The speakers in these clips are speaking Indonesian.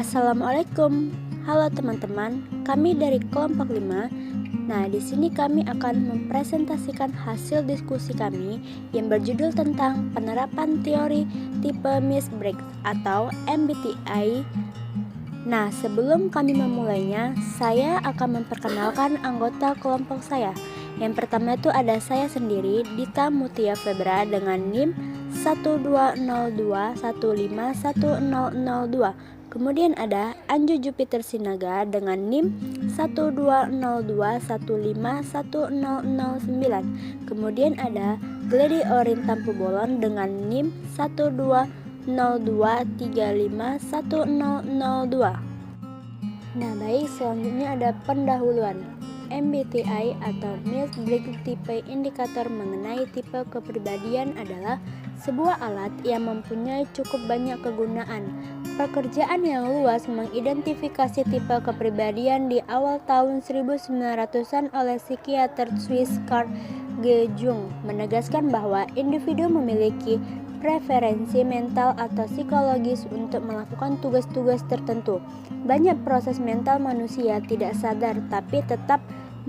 Assalamualaikum. Halo teman-teman, kami dari kelompok 5. Nah, di sini kami akan mempresentasikan hasil diskusi kami yang berjudul tentang penerapan teori tipe Myers-Briggs atau MBTI. Nah, sebelum kami memulainya, saya akan memperkenalkan anggota kelompok saya. Yang pertama itu ada saya sendiri, Dita Mutia Febra dengan NIM 12021510002. Kemudian ada Anju Jupiter Sinaga dengan NIM 12021510009. Kemudian ada Glady Orin Tampu Bolon dengan NIM 12023510002. Nah, baik, selanjutnya ada pendahuluan. MBTI atau Myers-Briggs Type Indikator mengenai tipe kepribadian adalah sebuah alat yang mempunyai cukup banyak kegunaan. Pekerjaan yang luas mengidentifikasi tipe kepribadian di awal tahun 1900-an oleh psikiater Swiss Carl Jung menegaskan bahwa individu memiliki preferensi mental atau psikologis untuk melakukan tugas-tugas tertentu. Banyak proses mental manusia tidak sadar tapi tetap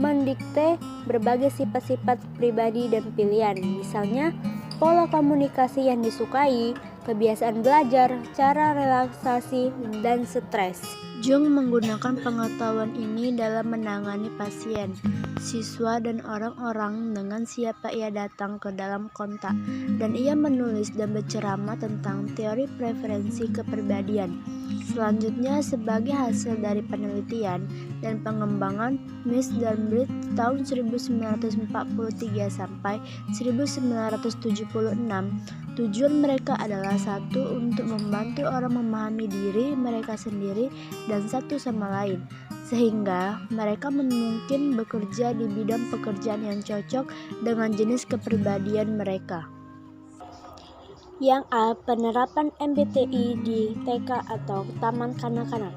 mendikte berbagai sifat-sifat pribadi dan pilihan. Misalnya, pola komunikasi yang disukai, kebiasaan belajar, cara relaksasi, dan stres. Jung menggunakan pengetahuan ini dalam menangani pasien, siswa, dan orang-orang dengan siapa ia datang ke dalam kontak, dan ia menulis dan berceramah tentang teori preferensi kepribadian. Selanjutnya, sebagai hasil dari penelitian dan pengembangan Myers dan Briggs tahun 1943 sampai 1976, tujuan mereka adalah satu, untuk membantu orang memahami diri mereka sendiri dan satu sama lain, sehingga mereka mungkin bekerja di bidang pekerjaan yang cocok dengan jenis kepribadian mereka. Yang A. Penerapan MBTI di TK atau Taman Kanak-kanak.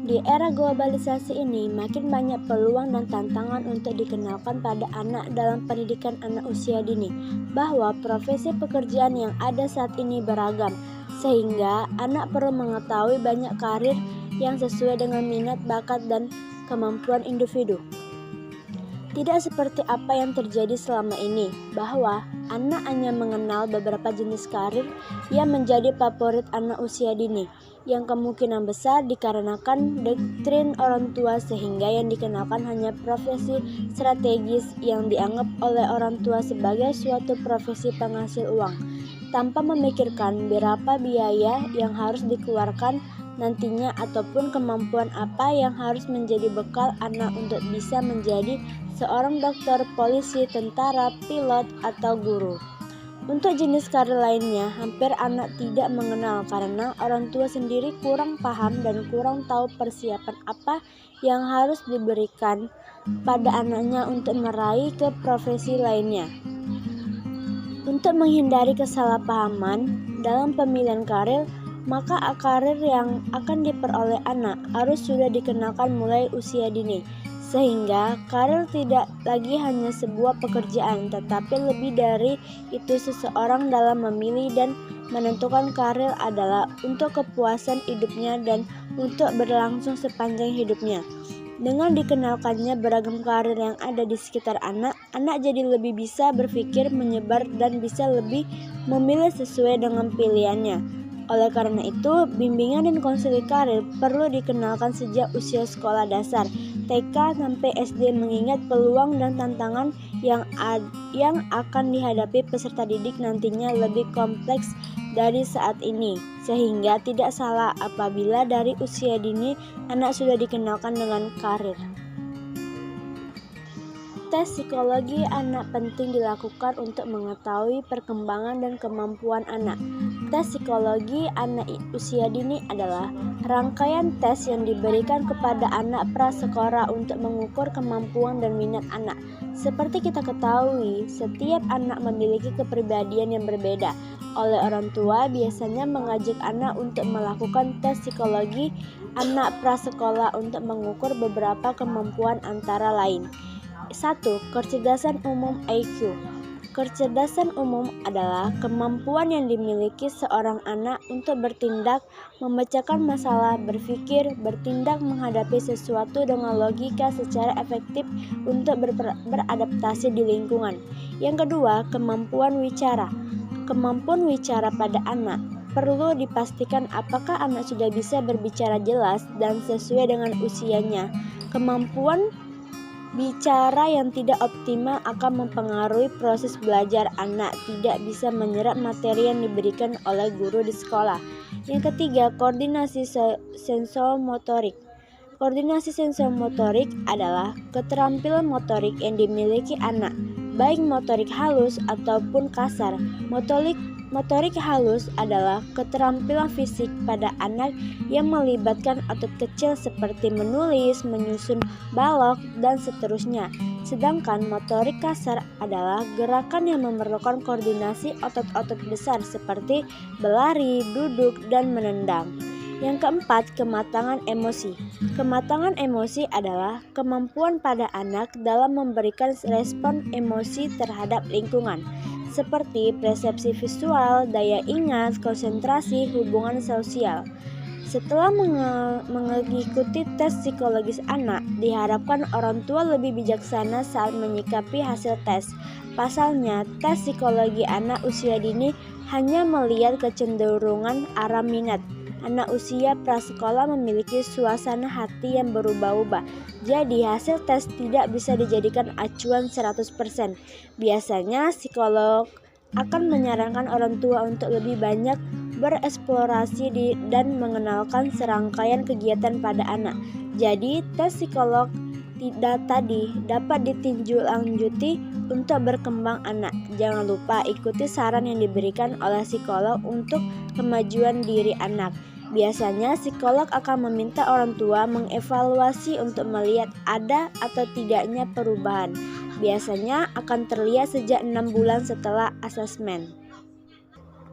Di era globalisasi ini, makin banyak peluang dan tantangan untuk dikenalkan pada anak dalam pendidikan anak usia dini, bahwa profesi pekerjaan yang ada saat ini beragam, sehingga anak perlu mengetahui banyak karir yang sesuai dengan minat, bakat, dan kemampuan individu. Tidak seperti apa yang terjadi selama ini, bahwa anak hanya mengenal beberapa jenis karir yang menjadi favorit anak usia dini, yang kemungkinan besar dikarenakan doktrin orang tua, sehingga yang dikenalkan hanya profesi strategis yang dianggap oleh orang tua sebagai suatu profesi penghasil uang, tanpa memikirkan berapa biaya yang harus dikeluarkan nantinya ataupun kemampuan apa yang harus menjadi bekal anak untuk bisa menjadi seorang dokter, polisi, tentara, pilot, atau guru. Untuk jenis karir lainnya, hampir anak tidak mengenal karena orang tua sendiri kurang paham dan kurang tahu persiapan apa yang harus diberikan pada anaknya untuk meraih ke profesi lainnya. Untuk menghindari kesalahpahaman dalam pemilihan karir, maka karir yang akan diperoleh anak harus sudah dikenalkan mulai usia dini, sehingga karir tidak lagi hanya sebuah pekerjaan, tetapi lebih dari itu seseorang dalam memilih dan menentukan karir adalah untuk kepuasan hidupnya dan untuk berlangsung sepanjang hidupnya. Dengan dikenalkannya beragam karir yang ada di sekitar anak jadi lebih bisa berpikir menyebar dan bisa lebih memilih sesuai dengan pilihannya. Oleh karena itu, bimbingan dan konseling karir perlu dikenalkan sejak usia sekolah dasar, TK sampai SD, mengingat peluang dan tantangan yang akan dihadapi peserta didik nantinya lebih kompleks dari saat ini, sehingga tidak salah apabila dari usia dini anak sudah dikenalkan dengan karir. Tes psikologi anak penting dilakukan untuk mengetahui perkembangan dan kemampuan anak. Tes psikologi anak usia dini adalah rangkaian tes yang diberikan kepada anak prasekolah untuk mengukur kemampuan dan minat anak. Seperti kita ketahui, setiap anak memiliki kepribadian yang berbeda. Oleh orang tua biasanya mengajak anak untuk melakukan tes psikologi anak prasekolah untuk mengukur beberapa kemampuan antara lain. 1. Kecerdasan umum IQ. Kecerdasan umum adalah kemampuan yang dimiliki seorang anak untuk bertindak, memecahkan masalah, berpikir, bertindak menghadapi sesuatu dengan logika secara efektif untuk beradaptasi di lingkungan. Yang kedua, kemampuan wicara. Kemampuan wicara pada anak perlu dipastikan apakah anak sudah bisa berbicara jelas dan sesuai dengan usianya. Kemampuan bicara yang tidak optimal akan mempengaruhi proses belajar anak, tidak bisa menyerap materi yang diberikan oleh guru di sekolah. Yang ketiga, koordinasi sensomotorik. Koordinasi sensomotorik adalah keterampilan motorik yang dimiliki anak, baik motorik halus ataupun kasar. Motorik halus adalah keterampilan fisik pada anak yang melibatkan otot kecil seperti menulis, menyusun balok, dan seterusnya. Sedangkan motorik kasar adalah gerakan yang memerlukan koordinasi otot-otot besar seperti berlari, duduk, dan menendang. Yang keempat, kematangan emosi. Kematangan emosi adalah kemampuan pada anak dalam memberikan respon emosi terhadap lingkungan, seperti persepsi visual, daya ingat, konsentrasi, hubungan sosial. Setelah mengikuti tes psikologis anak, diharapkan orang tua lebih bijaksana saat menyikapi hasil tes. Pasalnya, tes psikologi anak usia dini hanya melihat kecenderungan arah minat. Anak usia prasekolah memiliki suasana hati yang berubah-ubah. Jadi hasil tes tidak bisa dijadikan acuan 100%. Biasanya psikolog akan menyarankan orang tua untuk lebih banyak bereksplorasi dan mengenalkan serangkaian kegiatan pada anak. Jadi tes psikolog tadi dapat ditinjaulanjuti untuk berkembang anak. Jangan lupa ikuti saran yang diberikan oleh psikolog untuk kemajuan diri anak. Biasanya psikolog akan meminta orang tua mengevaluasi untuk melihat ada atau tidaknya perubahan. Biasanya akan terlihat sejak 6 bulan setelah asesmen.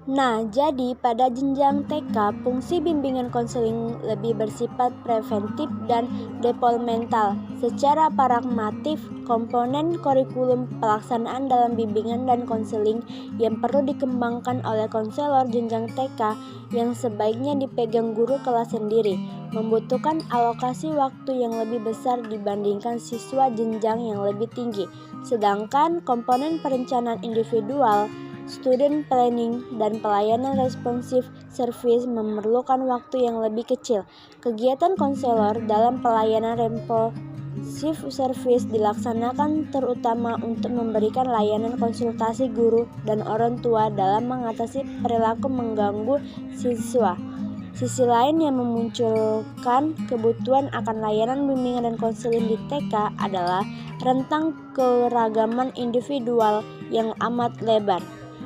Nah, jadi pada jenjang TK, fungsi bimbingan konseling lebih bersifat preventif dan developmental. Secara pragmatif, komponen kurikulum pelaksanaan dalam bimbingan dan konseling yang perlu dikembangkan oleh konselor jenjang TK yang sebaiknya dipegang guru kelas sendiri, membutuhkan alokasi waktu yang lebih besar dibandingkan siswa jenjang yang lebih tinggi. Sedangkan komponen perencanaan individual, student planning, dan pelayanan responsif service memerlukan waktu yang lebih kecil. Kegiatan konselor dalam pelayanan responsif service dilaksanakan terutama untuk memberikan layanan konsultasi guru dan orang tua dalam mengatasi perilaku mengganggu siswa. Sisi lain yang memunculkan kebutuhan akan layanan bimbingan dan konseling di TK adalah rentang keragaman individual yang amat lebar.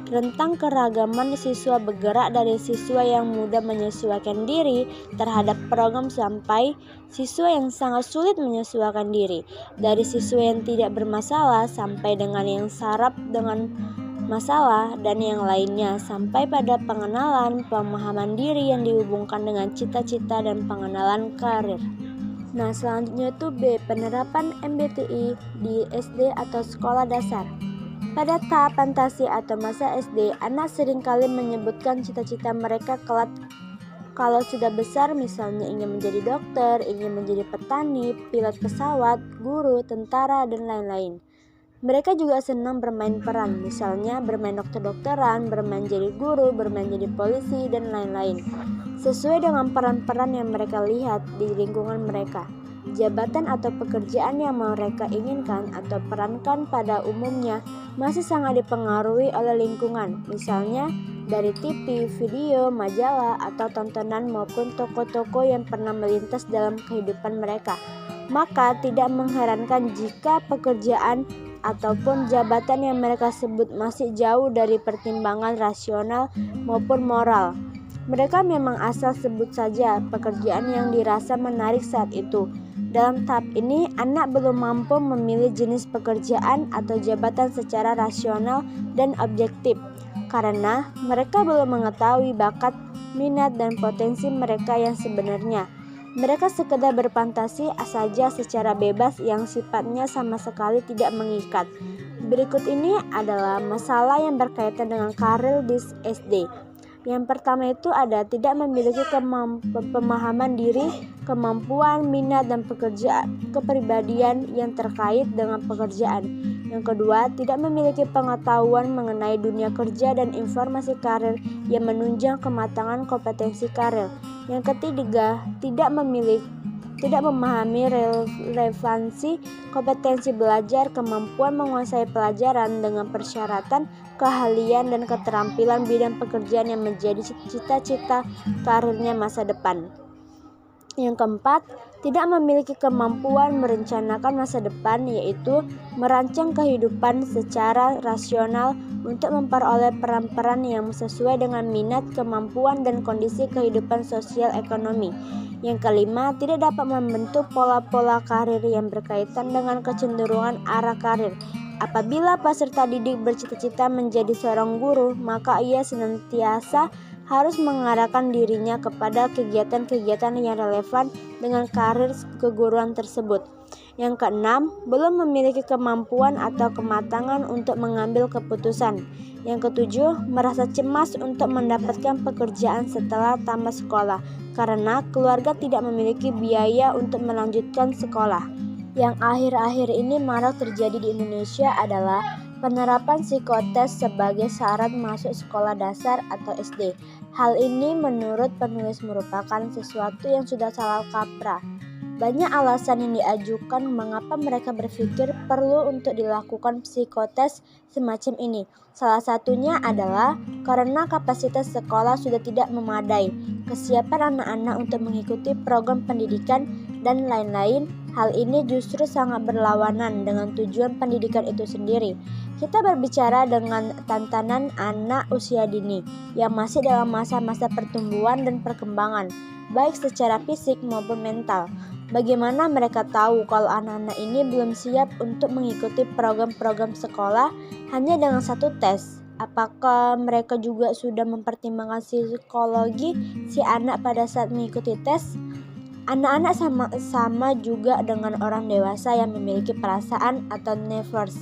Rentang keragaman siswa bergerak dari siswa yang mudah menyesuaikan diri terhadap program sampai siswa yang sangat sulit menyesuaikan diri, dari siswa yang tidak bermasalah sampai dengan yang sarap dengan masalah, dan yang lainnya, sampai pada pengenalan pemahaman diri yang dihubungkan dengan cita-cita dan pengenalan karir. Nah, selanjutnya itu B, penerapan MBTI di SD atau sekolah dasar. Pada tahap fantasi atau masa SD, anak seringkali menyebutkan cita-cita mereka kelak kalau sudah besar, misalnya ingin menjadi dokter, ingin menjadi petani, pilot pesawat, guru, tentara, dan lain-lain. Mereka juga senang bermain peran, misalnya bermain dokter-dokteran, bermain jadi guru, bermain jadi polisi, dan lain-lain, sesuai dengan peran-peran yang mereka lihat di lingkungan mereka. Jabatan atau pekerjaan yang mereka inginkan atau perankan pada umumnya masih sangat dipengaruhi oleh lingkungan, misalnya dari TV, video, majalah, atau tontonan maupun toko-toko yang pernah melintas dalam kehidupan mereka. Maka tidak mengherankan jika pekerjaan ataupun jabatan yang mereka sebut masih jauh dari pertimbangan rasional maupun moral. Mereka memang asal sebut saja pekerjaan yang dirasa menarik saat itu. Dalam tahap ini, anak belum mampu memilih jenis pekerjaan atau jabatan secara rasional dan objektif, karena mereka belum mengetahui bakat, minat, dan potensi mereka yang sebenarnya. Mereka sekedar berfantasi saja secara bebas yang sifatnya sama sekali tidak mengikat. Berikut ini adalah masalah yang berkaitan dengan karir di SD. Yang pertama itu ada tidak memiliki pemahaman diri, kemampuan, minat, dan kepribadian yang terkait dengan pekerjaan. Yang kedua, tidak memiliki pengetahuan mengenai dunia kerja dan informasi karir yang menunjang kematangan kompetensi karir. Yang ketiga, tidak memahami relevansi kompetensi belajar, kemampuan menguasai pelajaran dengan persyaratan keahlian dan keterampilan bidang pekerjaan yang menjadi cita-cita karirnya masa depan. Yang keempat, tidak memiliki kemampuan merencanakan masa depan, yaitu merancang kehidupan secara rasional untuk memperoleh peran-peran yang sesuai dengan minat, kemampuan, dan kondisi kehidupan sosial ekonomi. Yang kelima, tidak dapat membentuk pola-pola karir yang berkaitan dengan kecenderungan arah karir. Apabila peserta didik bercita-cita menjadi seorang guru, maka ia senantiasa harus mengarahkan dirinya kepada kegiatan-kegiatan yang relevan dengan karir keguruan tersebut. Yang keenam, belum memiliki kemampuan atau kematangan untuk mengambil keputusan. Yang ketujuh, merasa cemas untuk mendapatkan pekerjaan setelah tamat sekolah karena keluarga tidak memiliki biaya untuk melanjutkan sekolah. Yang akhir-akhir ini marak terjadi di Indonesia adalah penerapan psikotes sebagai syarat masuk sekolah dasar atau SD. Hal ini menurut penulis merupakan sesuatu yang sudah salah kaprah. Banyak alasan yang diajukan mengapa mereka berpikir perlu untuk dilakukan psikotes semacam ini. Salah satunya adalah karena kapasitas sekolah sudah tidak memadai, kesiapan anak-anak untuk mengikuti program pendidikan, dan lain-lain. Hal ini justru sangat berlawanan dengan tujuan pendidikan itu sendiri. Kita berbicara dengan tantangan anak usia dini yang masih dalam masa-masa pertumbuhan dan perkembangan, baik secara fisik maupun mental. Bagaimana mereka tahu kalau anak-anak ini belum siap untuk mengikuti program-program sekolah hanya dengan satu tes? Apakah mereka juga sudah mempertimbangkan psikologi si anak pada saat mengikuti tes? Anak-anak sama juga dengan orang dewasa yang memiliki perasaan atau nervous.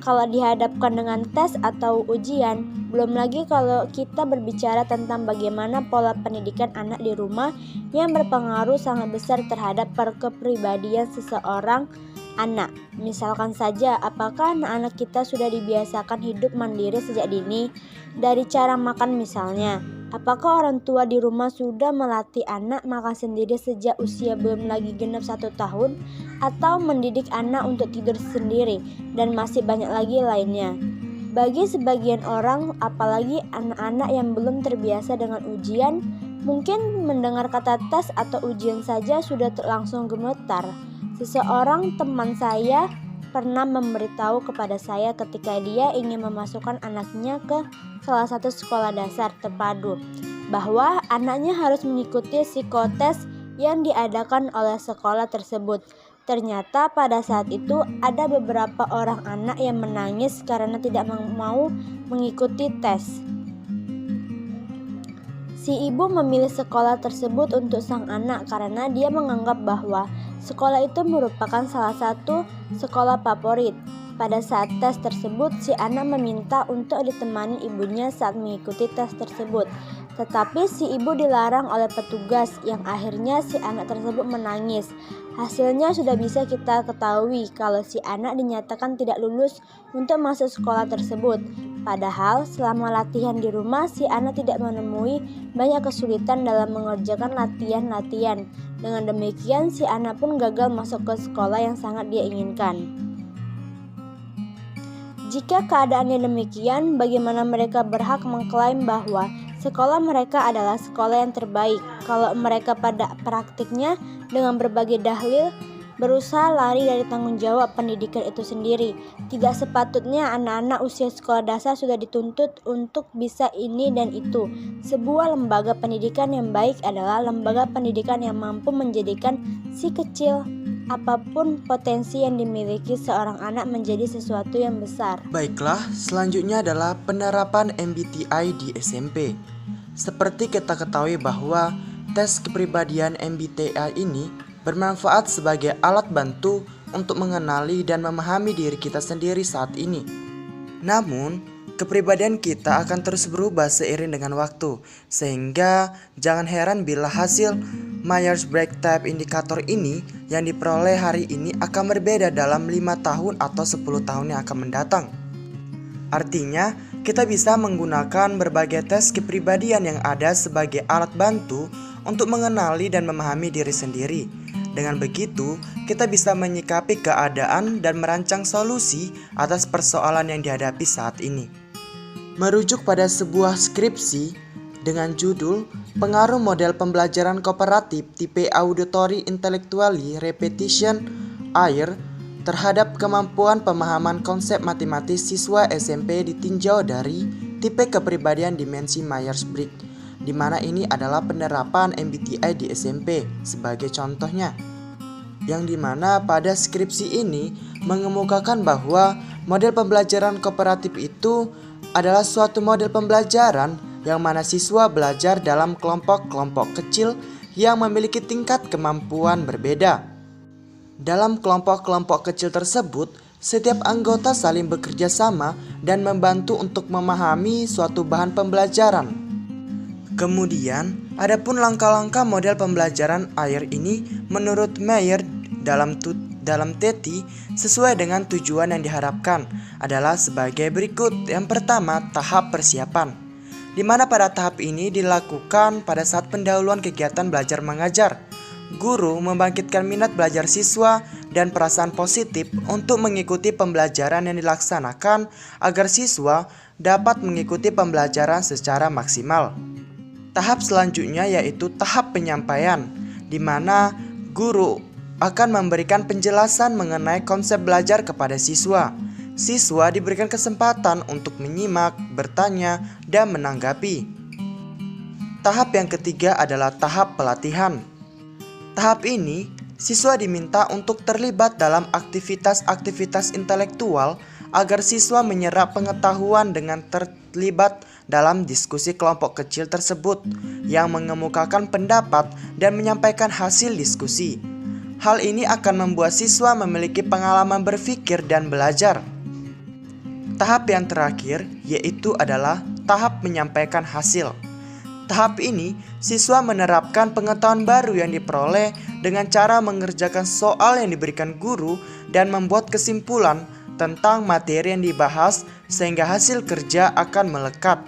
Kalau dihadapkan dengan tes atau ujian, belum lagi kalau kita berbicara tentang bagaimana pola pendidikan anak di rumah yang berpengaruh sangat besar terhadap kepribadian seseorang anak. Misalkan saja, apakah anak-anak kita sudah dibiasakan hidup mandiri sejak dini? Dari cara makan misalnya, apakah orang tua di rumah sudah melatih anak makan sendiri sejak usia belum lagi genap 1 tahun, atau mendidik anak untuk tidur sendiri, dan masih banyak lagi lainnya. Bagi sebagian orang, apalagi anak-anak yang belum terbiasa dengan ujian, mungkin mendengar kata tes atau ujian saja sudah langsung gemetar. Seseorang teman saya pernah memberitahu kepada saya ketika dia ingin memasukkan anaknya ke salah satu sekolah dasar terpadu, bahwa anaknya harus mengikuti psikotes yang diadakan oleh sekolah tersebut. Ternyata pada saat itu ada beberapa orang anak yang menangis karena tidak mau mengikuti tes. Si ibu memilih sekolah tersebut untuk sang anak karena dia menganggap bahwa sekolah itu merupakan salah satu sekolah favorit. Pada saat tes tersebut, si anak meminta untuk ditemani ibunya saat mengikuti tes tersebut. Tetapi si ibu dilarang oleh petugas yang akhirnya si anak tersebut menangis. Hasilnya sudah bisa kita ketahui kalau si anak dinyatakan tidak lulus untuk masuk sekolah tersebut. Padahal selama latihan di rumah si anak tidak menemui banyak kesulitan dalam mengerjakan latihan-latihan. Dengan demikian si anak pun gagal masuk ke sekolah yang sangat dia inginkan. Jika keadaannya demikian, bagaimana mereka berhak mengklaim bahwa sekolah mereka adalah sekolah yang terbaik kalau mereka pada praktiknya dengan berbagai dalih berusaha lari dari tanggung jawab pendidikan itu sendiri? Tidak sepatutnya anak-anak usia sekolah dasar sudah dituntut untuk bisa ini dan itu. Sebuah lembaga pendidikan yang baik adalah lembaga pendidikan yang mampu menjadikan si kecil apapun potensi yang dimiliki seorang anak menjadi sesuatu yang besar. Baiklah, selanjutnya adalah penerapan MBTI di SMP. Seperti kita ketahui bahwa tes kepribadian MBTI ini bermanfaat sebagai alat bantu untuk mengenali dan memahami diri kita sendiri saat ini. Namun, kepribadian kita akan terus berubah seiring dengan waktu, sehingga jangan heran bila hasil Myers-Briggs Type Indicator ini yang diperoleh hari ini akan berbeda dalam 5 tahun atau 10 tahun yang akan mendatang. Artinya, kita bisa menggunakan berbagai tes kepribadian yang ada sebagai alat bantu untuk mengenali dan memahami diri sendiri. Dengan begitu, kita bisa menyikapi keadaan dan merancang solusi atas persoalan yang dihadapi saat ini. Merujuk pada sebuah skripsi dengan judul Pengaruh Model Pembelajaran Kooperatif Tipe Auditory Intellectually Repetition AIR terhadap kemampuan pemahaman konsep matematis siswa SMP ditinjau dari tipe kepribadian dimensi Myers-Briggs, di mana ini adalah penerapan MBTI di SMP sebagai contohnya, yang dimana pada skripsi ini mengemukakan bahwa model pembelajaran kooperatif itu adalah suatu model pembelajaran yang mana siswa belajar dalam kelompok-kelompok kecil yang memiliki tingkat kemampuan berbeda. Dalam kelompok-kelompok kecil tersebut, setiap anggota saling bekerja sama dan membantu untuk memahami suatu bahan pembelajaran. Kemudian, adapun langkah-langkah model pembelajaran AIR ini menurut Meyer dalam TETI sesuai dengan tujuan yang diharapkan adalah sebagai berikut. Yang pertama, tahap persiapan, di mana pada tahap ini dilakukan pada saat pendahuluan kegiatan belajar mengajar. Guru membangkitkan minat belajar siswa dan perasaan positif untuk mengikuti pembelajaran yang dilaksanakan agar siswa dapat mengikuti pembelajaran secara maksimal. Tahap selanjutnya yaitu tahap penyampaian, di mana guru akan memberikan penjelasan mengenai konsep belajar kepada siswa. Siswa diberikan kesempatan untuk menyimak, bertanya, dan menanggapi. Tahap yang ketiga adalah tahap pelatihan. Tahap ini, siswa diminta untuk terlibat dalam aktivitas-aktivitas intelektual agar siswa menyerap pengetahuan dengan terlibat dalam diskusi kelompok kecil tersebut yang mengemukakan pendapat dan menyampaikan hasil diskusi. Hal ini akan membuat siswa memiliki pengalaman berpikir dan belajar. Tahap yang terakhir yaitu adalah tahap menyampaikan hasil. Tahap ini, siswa menerapkan pengetahuan baru yang diperoleh dengan cara mengerjakan soal yang diberikan guru dan membuat kesimpulan tentang materi yang dibahas sehingga hasil kerja akan melekat.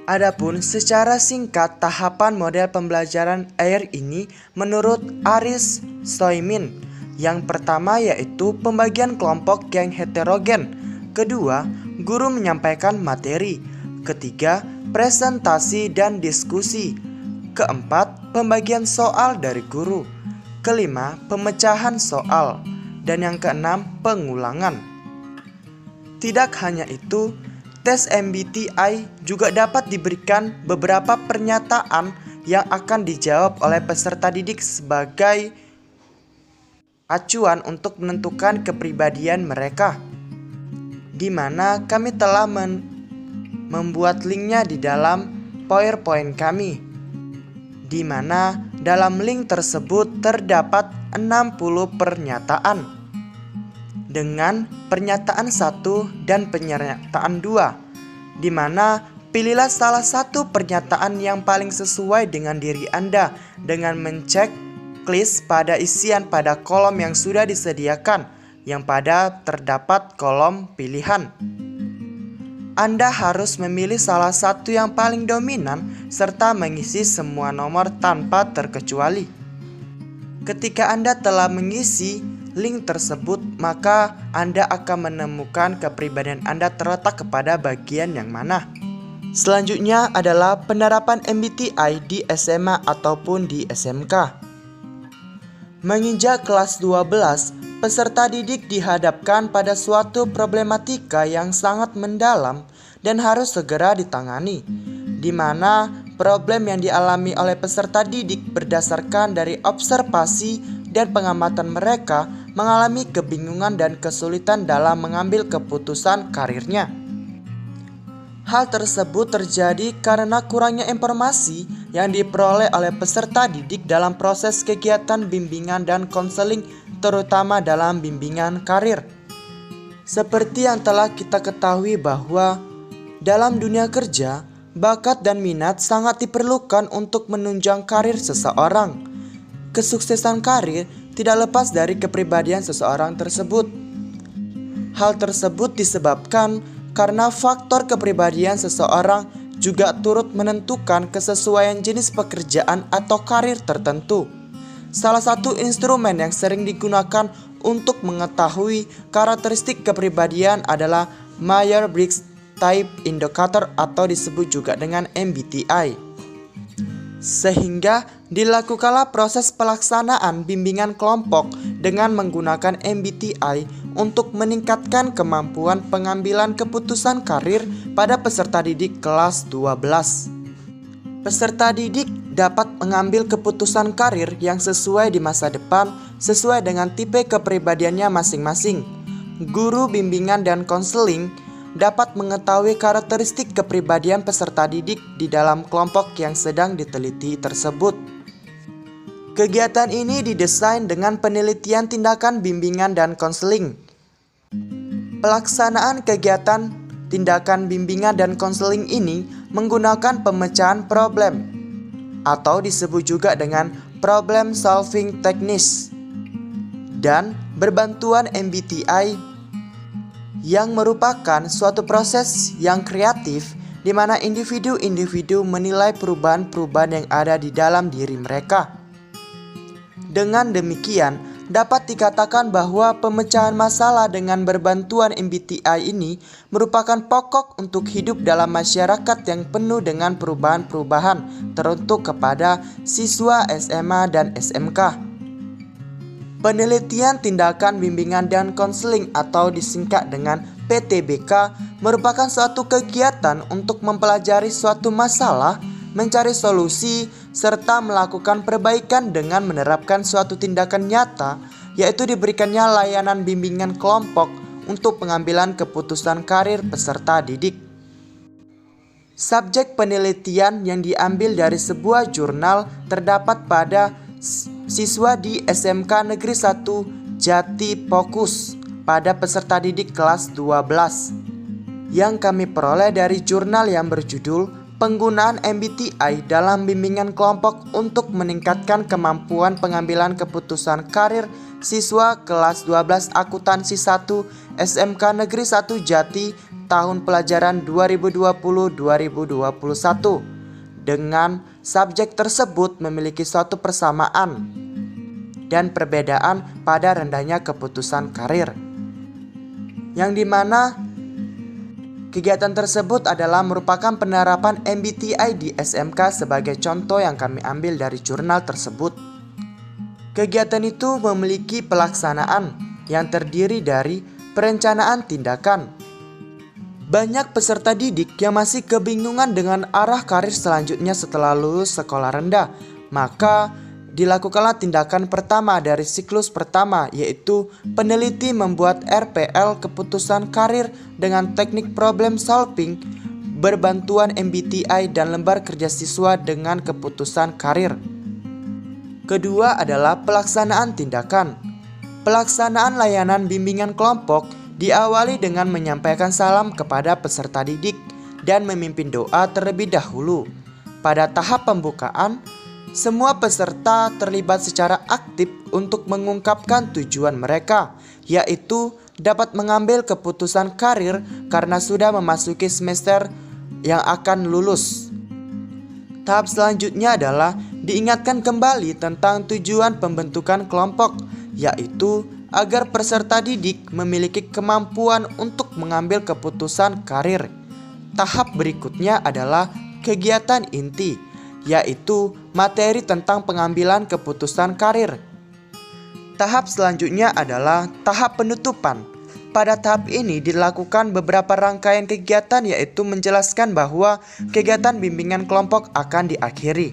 Adapun secara singkat tahapan model pembelajaran AIR ini menurut Aris Stoimin. Yang pertama yaitu pembagian kelompok yang heterogen. Kedua, guru menyampaikan materi. Ketiga, presentasi dan diskusi. Keempat, pembagian soal dari guru. Kelima, pemecahan soal. Dan yang keenam, pengulangan. Tidak hanya itu, tes MBTI juga dapat diberikan beberapa pernyataan yang akan dijawab oleh peserta didik sebagai acuan untuk menentukan kepribadian mereka, di mana kami telah membuat linknya di dalam PowerPoint kami, di mana dalam link tersebut terdapat 60 pernyataan dengan pernyataan 1 dan pernyataan 2, di mana pilihlah salah satu pernyataan yang paling sesuai dengan diri Anda dengan mencek checklist pada isian pada kolom yang sudah disediakan yang pada terdapat kolom pilihan. Anda harus memilih salah satu yang paling dominan serta mengisi semua nomor tanpa terkecuali. Ketika Anda telah mengisi link tersebut, maka Anda akan menemukan kepribadian Anda terletak kepada bagian yang mana. Selanjutnya adalah penerapan MBTI di SMA ataupun di SMK. Menginjak kelas 12, peserta didik dihadapkan pada suatu problematika yang sangat mendalam dan harus segera ditangani, di mana problem yang dialami oleh peserta didik berdasarkan dari observasi dan pengamatan mereka mengalami kebingungan dan kesulitan dalam mengambil keputusan karirnya. Hal tersebut terjadi karena kurangnya informasi yang diperoleh oleh peserta didik dalam proses kegiatan bimbingan dan konseling, terutama dalam bimbingan karir. Seperti yang telah kita ketahui bahwa dalam dunia kerja, bakat dan minat sangat diperlukan untuk menunjang karir seseorang. Kesuksesan karir tidak lepas dari kepribadian seseorang tersebut. Hal tersebut disebabkan karena faktor kepribadian seseorang juga turut menentukan kesesuaian jenis pekerjaan atau karir tertentu. Salah satu instrumen yang sering digunakan untuk mengetahui karakteristik kepribadian adalah Myers-Briggs Type Indicator atau disebut juga dengan MBTI. Sehingga dilakukanlah proses pelaksanaan bimbingan kelompok dengan menggunakan MBTI untuk meningkatkan kemampuan pengambilan keputusan karir pada peserta didik kelas 12. Peserta didik dapat mengambil keputusan karir yang sesuai di masa depan sesuai dengan tipe kepribadiannya masing-masing. Guru bimbingan dan konseling dapat mengetahui karakteristik kepribadian peserta didik di dalam kelompok yang sedang diteliti tersebut. Kegiatan ini didesain dengan penelitian tindakan bimbingan dan konseling. Pelaksanaan kegiatan tindakan bimbingan dan konseling ini menggunakan pemecahan problem atau disebut juga dengan problem solving techniques dan berbantuan MBTI yang merupakan suatu proses yang kreatif di mana individu-individu menilai perubahan-perubahan yang ada di dalam diri mereka. Dengan demikian, dapat dikatakan bahwa pemecahan masalah dengan berbantuan MBTI ini merupakan pokok untuk hidup dalam masyarakat yang penuh dengan perubahan-perubahan teruntuk kepada siswa SMA dan SMK. Penelitian tindakan bimbingan dan konseling atau disingkat dengan PTBK merupakan suatu kegiatan untuk mempelajari suatu masalah, mencari solusi, serta melakukan perbaikan dengan menerapkan suatu tindakan nyata, yaitu diberikannya layanan bimbingan kelompok untuk pengambilan keputusan karir peserta didik. Subjek penelitian yang diambil dari sebuah jurnal terdapat pada siswa di SMK Negeri 1 Jati Fokus pada peserta didik kelas 12 yang kami peroleh dari jurnal yang berjudul Penggunaan MBTI dalam bimbingan kelompok untuk meningkatkan kemampuan pengambilan keputusan karir siswa kelas 12 akuntansi 1 SMK Negeri 1 Jati tahun pelajaran 2020-2021. Dengan subjek tersebut memiliki suatu persamaan dan perbedaan pada rendahnya keputusan karir, yang dimana kegiatan tersebut adalah merupakan penerapan MBTI di SMK sebagai contoh yang kami ambil dari jurnal tersebut. Kegiatan itu memiliki pelaksanaan yang terdiri dari perencanaan tindakan. Banyak peserta didik yang masih kebingungan dengan arah karir selanjutnya setelah lulus sekolah rendah. Maka dilakukanlah tindakan pertama dari siklus pertama, yaitu peneliti membuat RPL keputusan karir dengan teknik problem solving, berbantuan MBTI dan lembar kerja siswa dengan keputusan karir. Kedua adalah pelaksanaan tindakan. Pelaksanaan layanan bimbingan kelompok diawali dengan menyampaikan salam kepada peserta didik dan memimpin doa terlebih dahulu. Pada tahap pembukaan, semua peserta terlibat secara aktif untuk mengungkapkan tujuan mereka, yaitu dapat mengambil keputusan karir karena sudah memasuki semester yang akan lulus. Tahap selanjutnya adalah diingatkan kembali tentang tujuan pembentukan kelompok, yaitu agar peserta didik memiliki kemampuan untuk mengambil keputusan karir. Tahap berikutnya adalah kegiatan inti, yaitu materi tentang pengambilan keputusan karir. Tahap selanjutnya adalah tahap penutupan. Pada tahap ini dilakukan beberapa rangkaian kegiatan, yaitu menjelaskan bahwa kegiatan bimbingan kelompok akan diakhiri.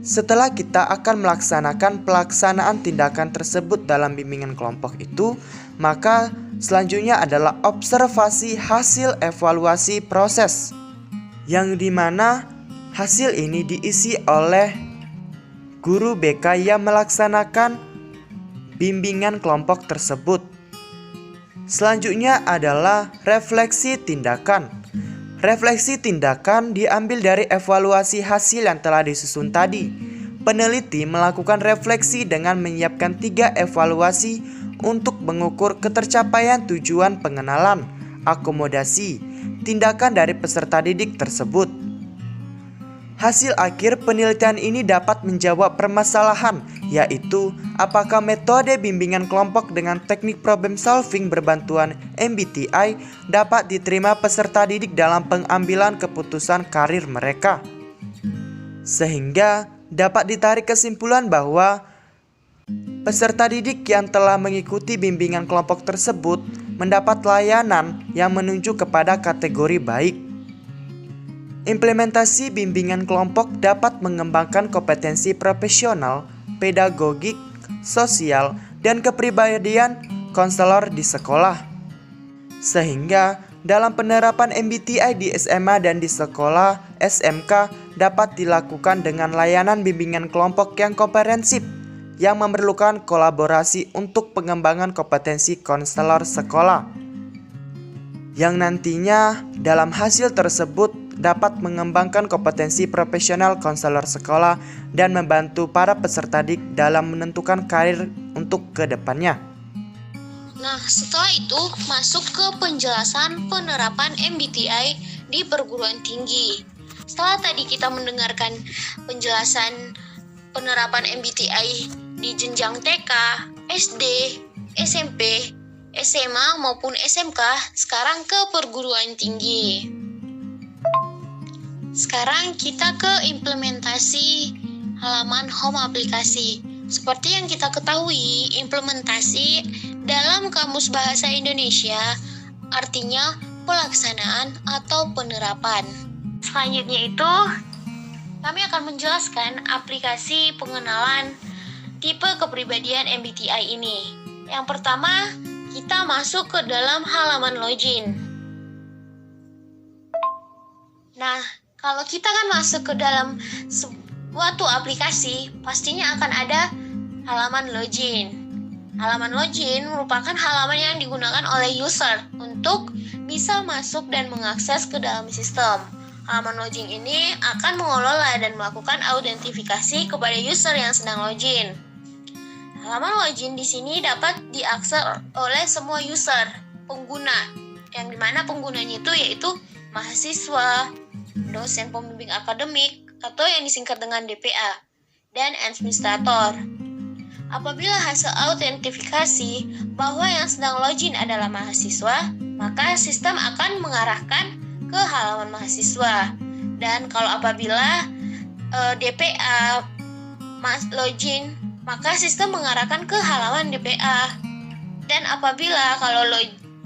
Setelah kita akan melaksanakan pelaksanaan tindakan tersebut dalam bimbingan kelompok itu, maka selanjutnya adalah observasi hasil evaluasi proses, yang dimana Hasil ini diisi oleh guru BK yang melaksanakan bimbingan kelompok tersebut. Selanjutnya adalah refleksi tindakan. Refleksi tindakan diambil dari evaluasi hasil yang telah disusun tadi. Peneliti melakukan refleksi dengan menyiapkan 3 evaluasi untuk mengukur ketercapaian tujuan pengenalan, akomodasi, tindakan dari peserta didik tersebut. Hasil akhir penelitian ini dapat menjawab permasalahan, yaitu apakah metode bimbingan kelompok dengan teknik problem solving berbantuan MBTI dapat diterima peserta didik dalam pengambilan keputusan karir mereka. Sehingga dapat ditarik kesimpulan bahwa peserta didik yang telah mengikuti bimbingan kelompok tersebut mendapat layanan yang menunjuk kepada kategori baik. Implementasi bimbingan kelompok dapat mengembangkan kompetensi profesional, pedagogik, sosial, dan kepribadian konselor di sekolah. Sehingga dalam penerapan MBTI di SMA dan di sekolah SMK dapat dilakukan dengan layanan bimbingan kelompok yang komprehensif yang memerlukan kolaborasi untuk pengembangan kompetensi konselor sekolah. Yang nantinya dalam hasil tersebut dapat mengembangkan kompetensi profesional konselor sekolah dan membantu para peserta didik dalam menentukan karir untuk kedepannya. Nah, setelah itu masuk ke penjelasan penerapan MBTI di perguruan tinggi. Setelah tadi kita mendengarkan penjelasan penerapan MBTI di jenjang TK, SD, SMP, SMA maupun SMK, sekarang ke perguruan tinggi. Sekarang kita ke implementasi halaman home aplikasi. Seperti yang kita ketahui, implementasi dalam Kamus Bahasa Indonesia artinya pelaksanaan atau penerapan. Selanjutnya itu, kami akan menjelaskan aplikasi pengenalan tipe kepribadian MBTI ini. Yang pertama, kita masuk ke dalam halaman login. Nah, kalau kita kan masuk ke dalam suatu aplikasi, pastinya akan ada halaman login. Halaman login merupakan halaman yang digunakan oleh user untuk bisa masuk dan mengakses ke dalam sistem. Halaman login ini akan mengelola dan melakukan autentifikasi kepada user yang sedang login. Halaman login di sini dapat diakses oleh semua user, pengguna, yang dimana penggunanya itu yaitu mahasiswa, dosen pembimbing akademik, atau yang disingkat dengan DPA, dan administrator. Apabila hasil autentifikasi bahwa yang sedang login adalah mahasiswa, maka sistem akan mengarahkan ke halaman mahasiswa. Dan kalau apabila DPA login, maka sistem mengarahkan ke halaman DPA. Dan apabila kalau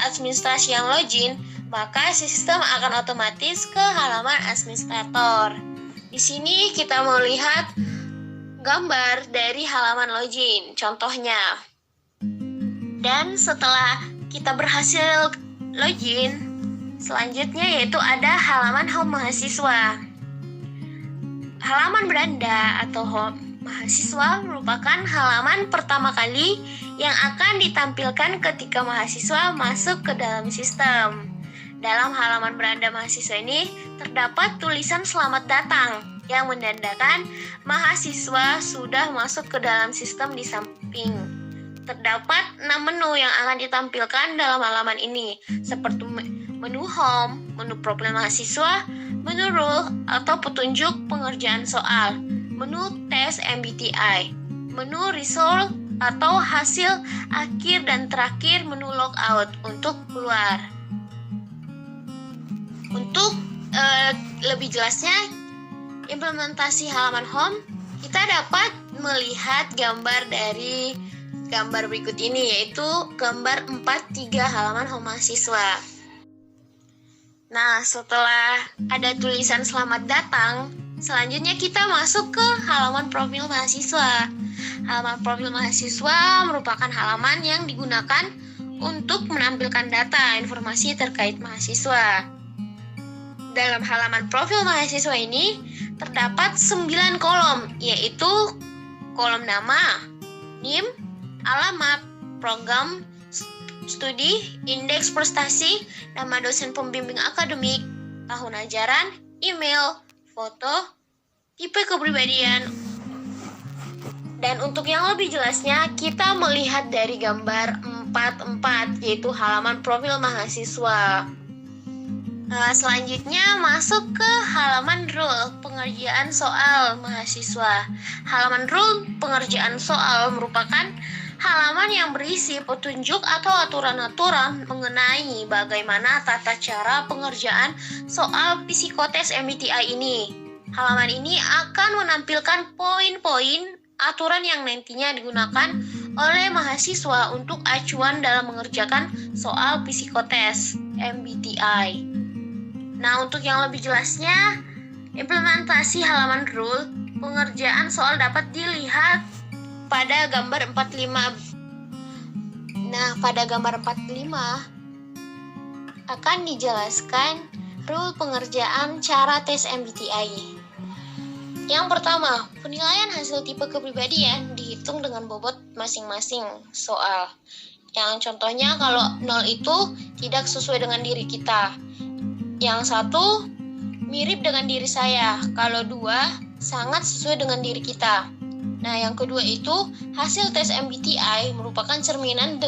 administrasi yang login, maka sistem akan otomatis ke halaman administrator. Di sini kita melihat gambar dari halaman login, contohnya. Dan setelah kita berhasil login, selanjutnya yaitu ada halaman home mahasiswa. Halaman beranda atau home mahasiswa merupakan halaman pertama kali yang akan ditampilkan ketika mahasiswa masuk ke dalam sistem. Dalam halaman beranda mahasiswa ini terdapat tulisan selamat datang yang menandakan mahasiswa sudah masuk ke dalam sistem di samping. Terdapat 6 menu yang akan ditampilkan dalam halaman ini, seperti menu home, menu profil mahasiswa, menu rule atau petunjuk pengerjaan soal, menu tes MBTI, menu result atau hasil akhir, dan terakhir menu logout untuk keluar. Untuk lebih jelasnya, implementasi halaman home, kita dapat melihat gambar dari gambar berikut ini, yaitu gambar 4-3 halaman home mahasiswa. Nah, setelah ada tulisan selamat datang, selanjutnya kita masuk ke halaman profil mahasiswa. Halaman profil mahasiswa merupakan halaman yang digunakan untuk menampilkan data informasi terkait mahasiswa. Dalam halaman profil mahasiswa ini terdapat 9 kolom, yaitu kolom nama, NIM, alamat, program studi, indeks prestasi, nama dosen pembimbing akademik, tahun ajaran, email, foto, tipe kepribadian. Dan untuk yang lebih jelasnya, kita melihat dari gambar 44, yaitu halaman profil mahasiswa. Selanjutnya masuk ke halaman rule pengerjaan soal mahasiswa. Halaman rule pengerjaan soal merupakan halaman yang berisi petunjuk atau aturan-aturan mengenai bagaimana tata cara pengerjaan soal psikotes MBTI ini. Halaman ini akan menampilkan poin-poin aturan yang nantinya digunakan oleh mahasiswa untuk acuan dalam mengerjakan soal psikotes MBTI. Nah, untuk yang lebih jelasnya, implementasi halaman rule pengerjaan soal dapat dilihat pada gambar 45. Nah, pada gambar 45 akan dijelaskan rule pengerjaan cara tes MBTI. Yang pertama, penilaian hasil tipe kepribadian dihitung dengan bobot masing-masing soal. Yang contohnya kalau 0 itu tidak sesuai dengan diri kita. Yang 1 mirip dengan diri saya, kalau 2 sangat sesuai dengan diri kita. Nah, yang kedua itu hasil tes MBTI merupakan cerminan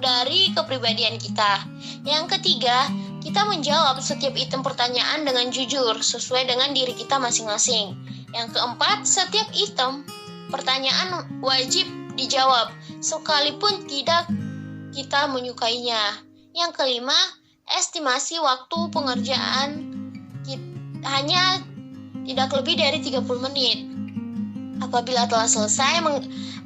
dari kepribadian kita. Yang ketiga, kita menjawab setiap item pertanyaan dengan jujur sesuai dengan diri kita masing-masing. Yang keempat, setiap item pertanyaan wajib dijawab sekalipun tidak kita menyukainya. Yang kelima, estimasi waktu pengerjaan hanya tidak lebih dari 30 menit. Apabila telah selesai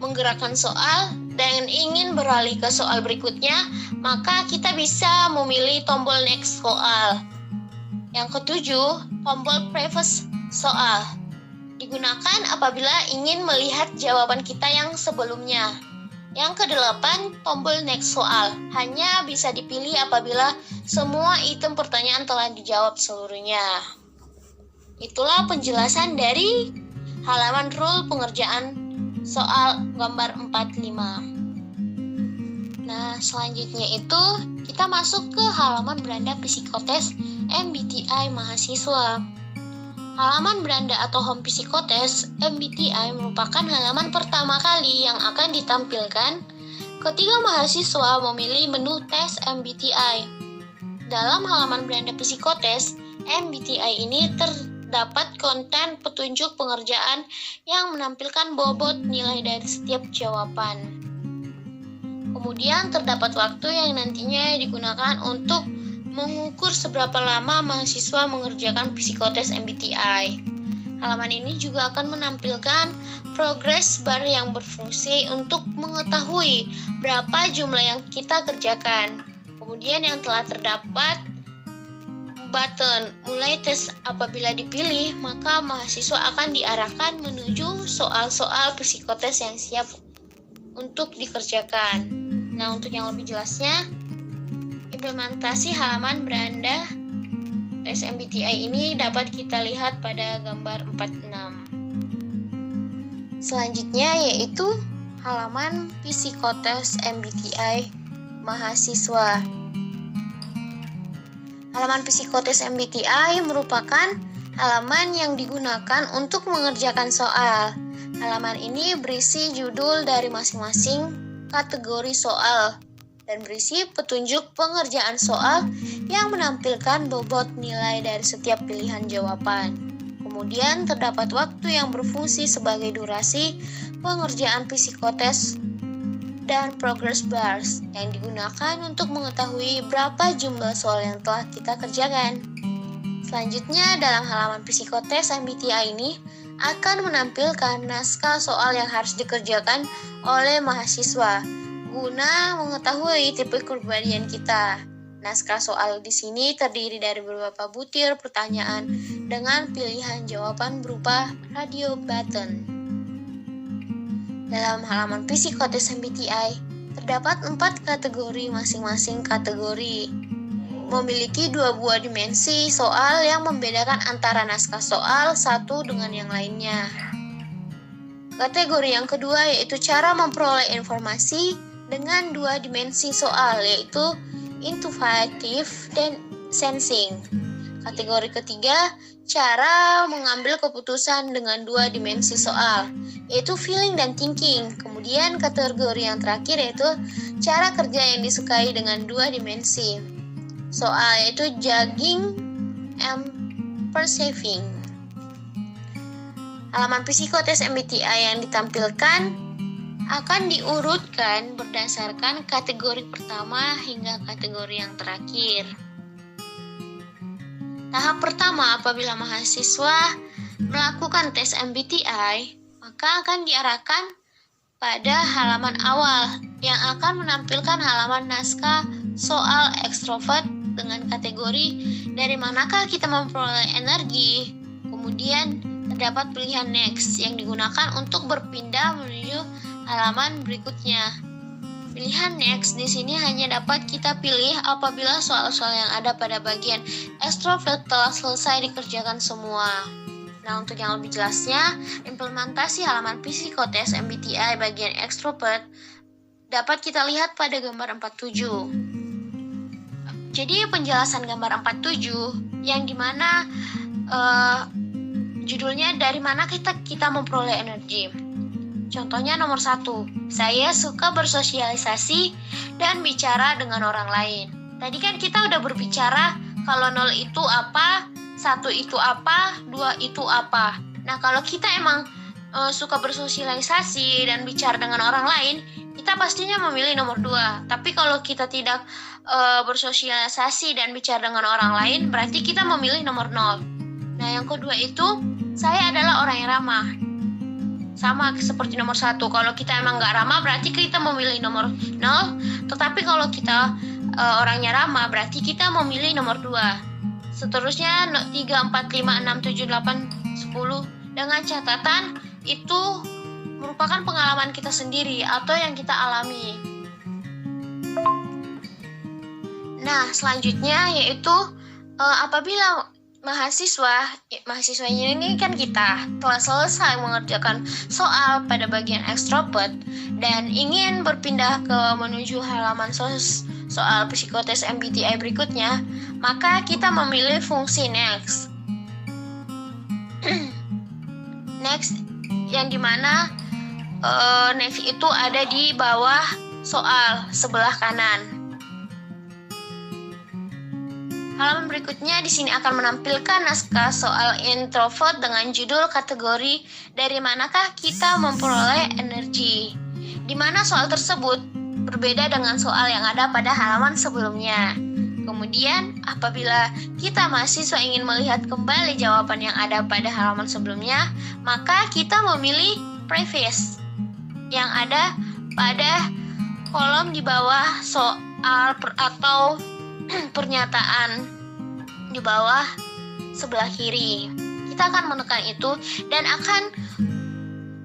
menggerakkan soal dan ingin beralih ke soal berikutnya, maka kita bisa memilih tombol next soal. Yang ketujuh, tombol previous soal digunakan apabila ingin melihat jawaban kita yang sebelumnya. Yang kedelapan, tombol next soal hanya bisa dipilih apabila semua item pertanyaan telah dijawab seluruhnya. Itulah penjelasan dari halaman rule pengerjaan soal gambar 45. Nah, selanjutnya itu kita masuk ke halaman beranda psikotes MBTI mahasiswa. Halaman beranda atau home psikotes MBTI merupakan halaman pertama kali yang akan ditampilkan ketika mahasiswa memilih menu tes MBTI. Dalam halaman beranda psikotes MBTI ini terdapat konten petunjuk pengerjaan yang menampilkan bobot nilai dari setiap jawaban. Kemudian terdapat waktu yang nantinya digunakan untuk mengukur seberapa lama mahasiswa mengerjakan psikotes MBTI. Halaman ini juga akan menampilkan progress bar yang berfungsi untuk mengetahui berapa jumlah yang kita kerjakan. Kemudian yang telah terdapat button mulai tes. Apabila dipilih, maka mahasiswa akan diarahkan menuju soal-soal psikotes yang siap untuk dikerjakan. Nah, untuk yang lebih jelasnya, implementasi halaman beranda tes MBTI ini dapat kita lihat pada gambar 46. Selanjutnya yaitu halaman psikotes MBTI mahasiswa. Halaman psikotes MBTI merupakan halaman yang digunakan untuk mengerjakan soal. Halaman ini berisi judul dari masing-masing kategori soal dan berisi petunjuk pengerjaan soal yang menampilkan bobot nilai dari setiap pilihan jawaban. Kemudian terdapat waktu yang berfungsi sebagai durasi pengerjaan psikotes dan progress bars yang digunakan untuk mengetahui berapa jumlah soal yang telah kita kerjakan. Selanjutnya, dalam halaman psikotes MBTI ini akan menampilkan naskah soal yang harus dikerjakan oleh mahasiswa guna mengetahui tipe kepribadian kita. Naskah soal di sini terdiri dari beberapa butir pertanyaan dengan pilihan jawaban berupa radio button. Dalam halaman psikotes MBTI terdapat 4 kategori masing-masing kategori. memiliki dua buah dimensi soal yang membedakan antara naskah soal satu dengan yang lainnya. Kategori yang kedua yaitu cara memperoleh informasi dengan dua dimensi soal, yaitu intuitive dan sensing. Kategori ketiga, cara mengambil keputusan dengan dua dimensi soal, yaitu feeling dan thinking. Kemudian kategori yang terakhir yaitu cara kerja yang disukai dengan dua dimensi soal, yaitu judging and perceiving. Halaman psikotes MBTI yang ditampilkan akan diurutkan berdasarkan kategori pertama hingga kategori yang terakhir. Tahap pertama, apabila mahasiswa melakukan tes MBTI, maka akan diarahkan pada halaman awal yang akan menampilkan halaman naskah soal ekstrovert dengan kategori dari manakah kita memperoleh energi. Kemudian terdapat pilihan next yang digunakan untuk berpindah menuju halaman berikutnya. Pilihan next di sini hanya dapat kita pilih apabila soal-soal yang ada pada bagian ekstrovert telah selesai dikerjakan semua. Nah, untuk yang lebih jelasnya, implementasi halaman psikotes MBTI bagian ekstrovert dapat kita lihat pada gambar 47. Jadi penjelasan gambar 47 yang dimana judulnya dari mana kita memperoleh energi. Contohnya nomor 1, saya suka bersosialisasi dan bicara dengan orang lain. Tadi kan kita udah berbicara kalau 0 itu apa, 1 itu apa, 2 itu apa. Nah, kalau kita emang suka bersosialisasi dan bicara dengan orang lain, kita pastinya memilih nomor 2. Tapi kalau kita tidak bersosialisasi dan bicara dengan orang lain, berarti kita memilih nomor 0. Nah, yang kedua itu, saya adalah orang yang ramah. Sama seperti nomor 1, kalau kita emang nggak ramah, berarti kita memilih nomor 0. Tetapi kalau kita orangnya ramah, berarti kita memilih nomor 2. Seterusnya 3, 4, 5, 6, 7, 8, 10. Dengan catatan, itu merupakan pengalaman kita sendiri atau yang kita alami. Nah, selanjutnya yaitu apabila mahasiswanya ini kan kita telah selesai mengerjakan soal pada bagian ekstrovert dan ingin berpindah ke menuju halaman soal psikotes MBTI berikutnya, maka kita memilih fungsi next. Next yang dimana next itu ada di bawah soal sebelah kanan. Halaman berikutnya di sini akan menampilkan naskah soal introvert dengan judul kategori dari manakah kita memperoleh energi, di mana soal tersebut berbeda dengan soal yang ada pada halaman sebelumnya. Kemudian, apabila kita mahasiswa ingin melihat kembali jawaban yang ada pada halaman sebelumnya, maka kita memilih preface yang ada pada kolom di bawah soal atau pernyataan di bawah sebelah kiri. Kita akan menekan itu dan akan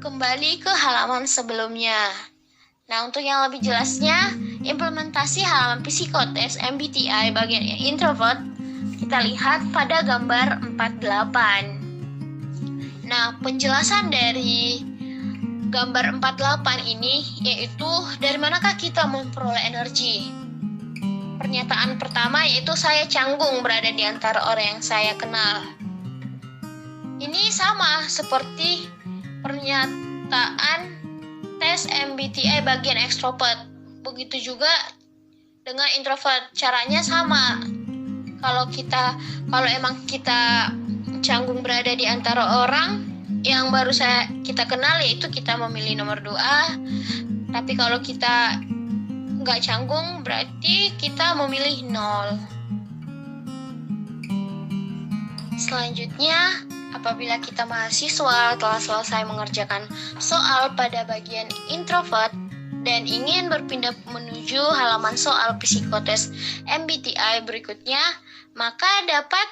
kembali ke halaman sebelumnya. Nah, untuk yang lebih jelasnya, implementasi halaman psikotes MBTI bagian introvert kita lihat pada gambar 48. Nah, penjelasan dari gambar 48 ini yaitu dari manakah kita memperoleh energi. Pernyataan pertama yaitu saya canggung berada di antara orang yang saya kenal. Ini sama seperti pernyataan tes MBTI bagian ekstrovert. Begitu juga dengan introvert, caranya sama. Kalau emang kita canggung berada di antara orang yang baru kita kenal, yaitu kita memilih nomor 2. Tapi kalau kita nggak canggung, berarti kita memilih 0. Selanjutnya, apabila kita mahasiswa telah selesai mengerjakan soal pada bagian introvert dan ingin berpindah menuju halaman soal psikotes MBTI berikutnya, maka dapat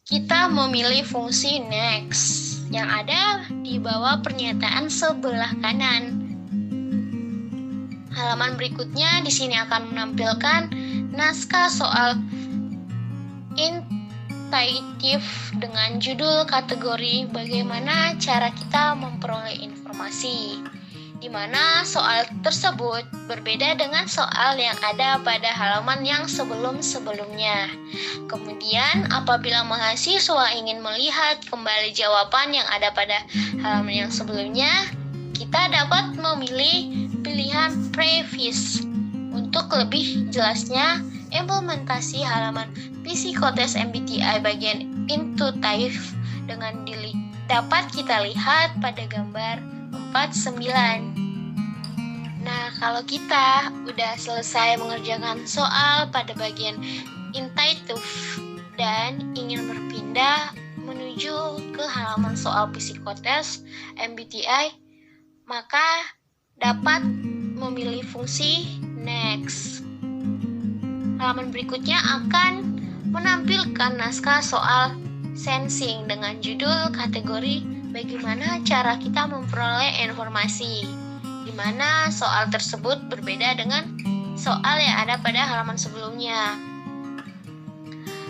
kita memilih fungsi next yang ada di bawah pernyataan sebelah kanan. Halaman berikutnya di sini akan menampilkan naskah soal intuitif dengan judul kategori bagaimana cara kita memperoleh informasi, di mana soal tersebut berbeda dengan soal yang ada pada halaman yang sebelum-sebelumnya. Kemudian, apabila mahasiswa ingin melihat kembali jawaban yang ada pada halaman yang sebelumnya, kita dapat memilih pilihan previous. Untuk lebih jelasnya, implementasi halaman psikotes MBTI bagian intuitif dengan dapat kita lihat pada gambar 49. Nah, kalau kita udah selesai mengerjakan soal pada bagian intuitif dan ingin berpindah menuju ke halaman soal psikotes MBTI, maka dapat memilih fungsi next. Halaman berikutnya akan menampilkan naskah soal sensing dengan judul kategori bagaimana cara kita memperoleh informasi, di mana soal tersebut berbeda dengan soal yang ada pada halaman sebelumnya.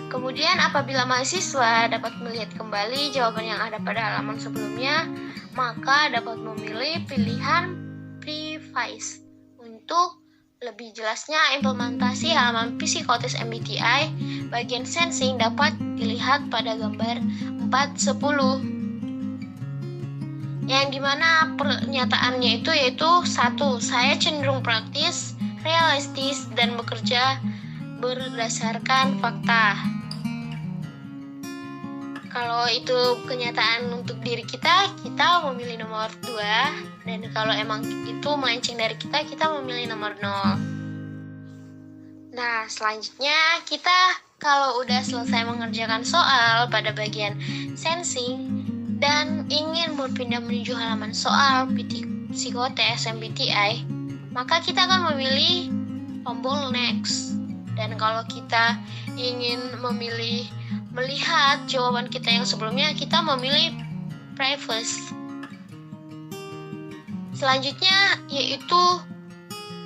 Kemudian apabila mahasiswa dapat melihat kembali jawaban yang ada pada halaman sebelumnya, maka dapat memilih pilihan previous. Untuk lebih jelasnya, implementasi halaman psikotes MBTI bagian sensing dapat dilihat pada gambar 410. Yang dimana pernyataannya itu yaitu 1. Saya cenderung praktis, realistis, dan bekerja berdasarkan fakta. Kalau itu kenyataan untuk diri kita memilih nomor 2. Dan kalau emang itu melenceng dari kita memilih nomor 0. Nah, selanjutnya kita kalau udah selesai mengerjakan soal pada bagian sensing dan ingin berpindah menuju halaman soal psikotes MBTI, maka kita akan memilih tombol next. Dan kalau kita ingin melihat jawaban kita yang sebelumnya, kita memilih previous. Selanjutnya yaitu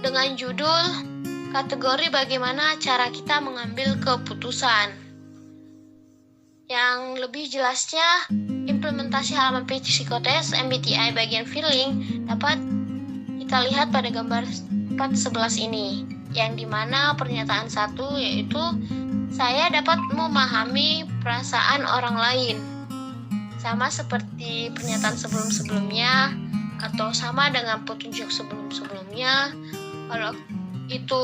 dengan judul kategori bagaimana cara kita mengambil keputusan. Yang lebih jelasnya, implementasi halaman psikotes MBTI bagian feeling dapat kita lihat pada gambar 411 ini, yang dimana pernyataan 1 yaitu saya dapat memahami perasaan orang lain. Sama seperti pernyataan sebelum-sebelumnya atau sama dengan petunjuk sebelum-sebelumnya. Kalau itu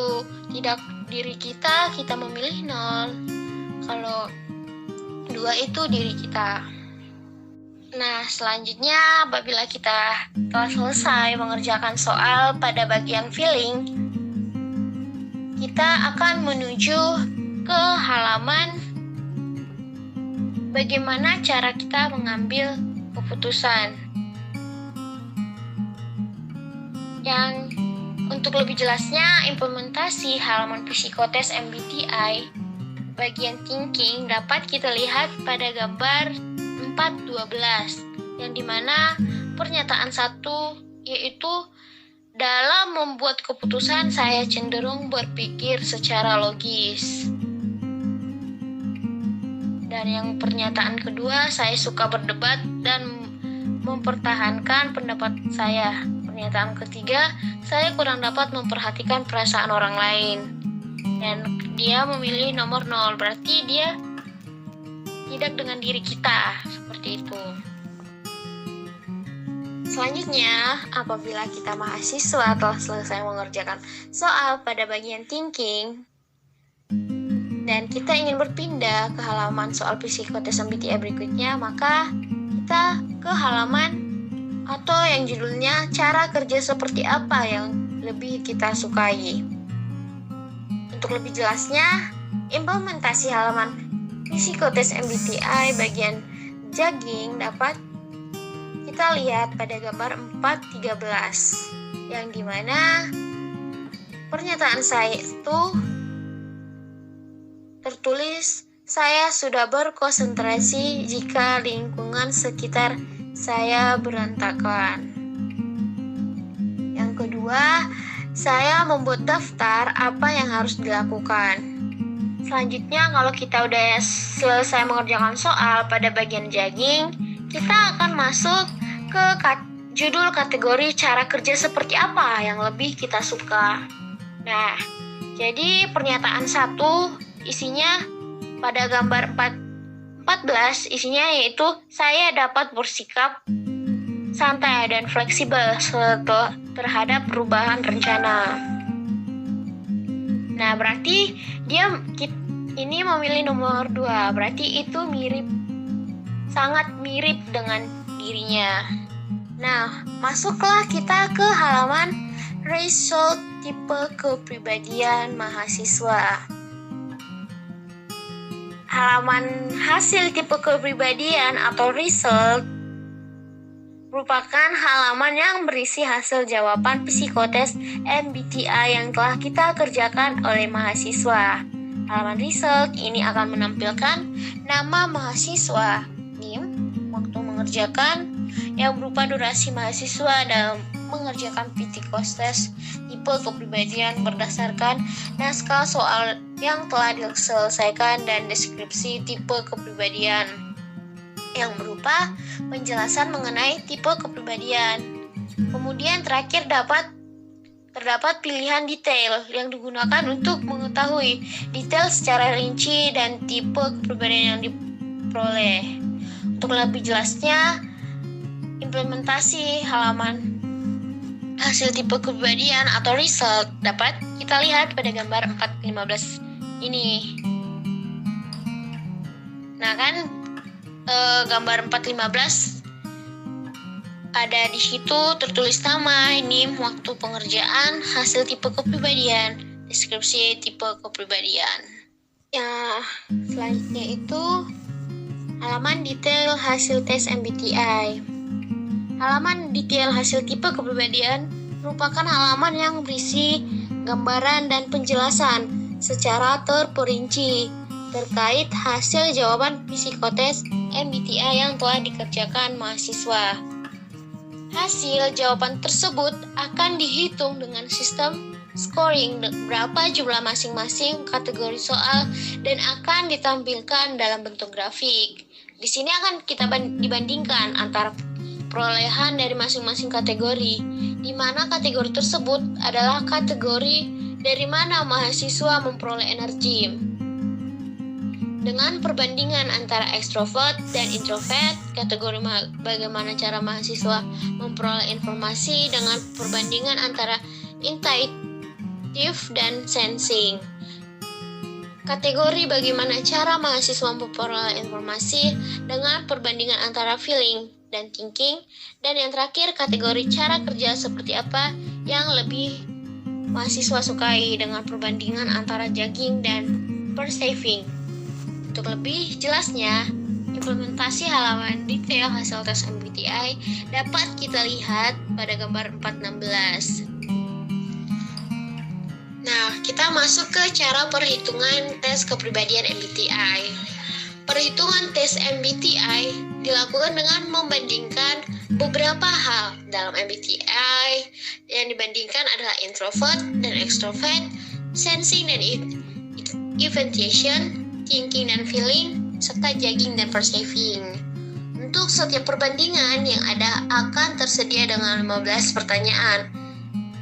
tidak diri kita memilih 0. Kalau 2 itu diri kita. Nah, selanjutnya apabila kita telah selesai mengerjakan soal pada bagian feeling, kita akan menuju ke halaman bagaimana cara kita mengambil keputusan. Yang untuk lebih jelasnya, implementasi halaman psikotes MBTI bagian thinking dapat kita lihat pada gambar 412, yang dimana pernyataan 1 yaitu dalam membuat keputusan saya cenderung berpikir secara logis. Dan yang pernyataan kedua, saya suka berdebat dan mempertahankan pendapat saya. Pernyataan ketiga, saya kurang dapat memperhatikan perasaan orang lain. Dan dia memilih nomor 0, berarti dia tidak dengan diri kita, seperti itu. Selanjutnya, apabila kita mahasiswa telah selesai mengerjakan soal pada bagian thinking, dan kita ingin berpindah ke halaman soal psikotes MBTI berikutnya, maka kita ke halaman atau yang judulnya cara kerja seperti apa yang lebih kita sukai. Untuk lebih jelasnya, implementasi halaman psikotes MBTI bagian jogging dapat kita lihat pada gambar 413, yang dimana pernyataan saya itu tertulis, saya sudah berkonsentrasi jika lingkungan sekitar saya berantakan. Yang kedua, saya membuat daftar apa yang harus dilakukan. Selanjutnya, kalau kita udah selesai mengerjakan soal pada bagian jogging, kita akan masuk ke judul kategori cara kerja seperti apa yang lebih kita suka. Nah, jadi pernyataan 1 isinya pada gambar 14 isinya yaitu saya dapat bersikap santai dan fleksibel terhadap perubahan rencana. Nah, berarti ini memilih nomor 2. Berarti itu sangat mirip dengan dirinya. Nah, masuklah kita ke halaman result tipe kepribadian mahasiswa. Halaman hasil tipe kepribadian atau result merupakan halaman yang berisi hasil jawaban psikotes MBTI yang telah kita kerjakan oleh mahasiswa. Halaman result ini akan menampilkan nama mahasiswa, NIM, waktu mengerjakan, yang berupa durasi mahasiswa dalam mengerjakan psikotes tipe kepribadian berdasarkan naskah soal yang telah diselesaikan, dan deskripsi tipe kepribadian yang berupa penjelasan mengenai tipe kepribadian. Kemudian terakhir terdapat pilihan detail yang digunakan untuk mengetahui detail secara rinci dan tipe kepribadian yang diperoleh. Untuk lebih jelasnya, implementasi halaman hasil tipe kepribadian atau result dapat kita lihat pada gambar 4.15 ini. Nah kan, gambar 4.15 ada di situ tertulis nama, ini waktu pengerjaan, hasil tipe kepribadian, deskripsi tipe kepribadian. Ya, selanjutnya itu halaman detail hasil tes MBTI. Halaman detail hasil tipe kepribadian merupakan halaman yang berisi gambaran dan penjelasan secara terperinci terkait hasil jawaban psikotes MBTI yang telah dikerjakan mahasiswa. Hasil jawaban tersebut akan dihitung dengan sistem scoring berapa jumlah masing-masing kategori soal dan akan ditampilkan dalam bentuk grafik. Di sini akan kita dibandingkan antara perolehan dari masing-masing kategori, di mana kategori tersebut adalah kategori dari mana mahasiswa memperoleh energi. Dengan perbandingan antara ekstrovert dan introvert, kategori bagaimana cara mahasiswa memperoleh informasi dengan perbandingan antara intuitive dan sensing. Kategori bagaimana cara mahasiswa memperoleh informasi dengan perbandingan antara feeling dan thinking, dan yang terakhir kategori cara kerja seperti apa yang lebih mahasiswa sukai dengan perbandingan antara jogging dan perceiving. Untuk lebih jelasnya, implementasi halaman detail hasil tes MBTI dapat kita lihat pada gambar 4.16. Nah, kita masuk ke cara perhitungan tes kepribadian MBTI. Perhitungan tes MBTI dilakukan dengan membandingkan beberapa hal. Dalam MBTI yang dibandingkan adalah introvert dan extrovert, sensing dan evaluation, thinking dan feeling, serta jogging dan perceiving. Untuk setiap perbandingan yang ada akan tersedia dengan 15 pertanyaan